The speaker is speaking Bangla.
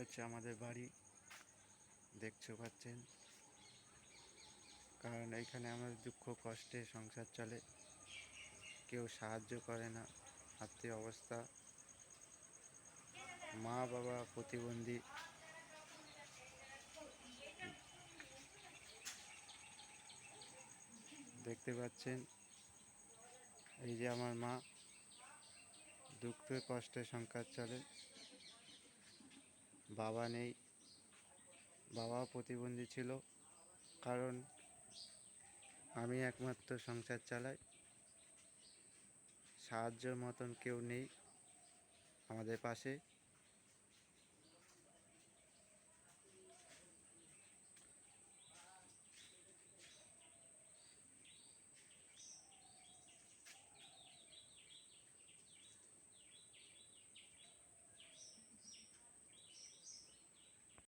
হচ্ছে আমাদের বাড়ি, দেখতে পাচ্ছেন। কারণ এইখানে আমাদের দুঃখ কষ্টে সংসার চলে, কেউ সাহায্য করে না। আর্থিক অবস্থা, মা বাবা প্রতিবন্ধী। দেখতে পাচ্ছেন এই যে আমার মা, দুঃখে কষ্টে সংসার চলে। বাবা নেই, বাবাও প্রতিবন্ধী ছিল। কারণ আমি একমাত্র সংসার চালাই, সাহায্যের মতন কেউ নেই আমাদের পাশে।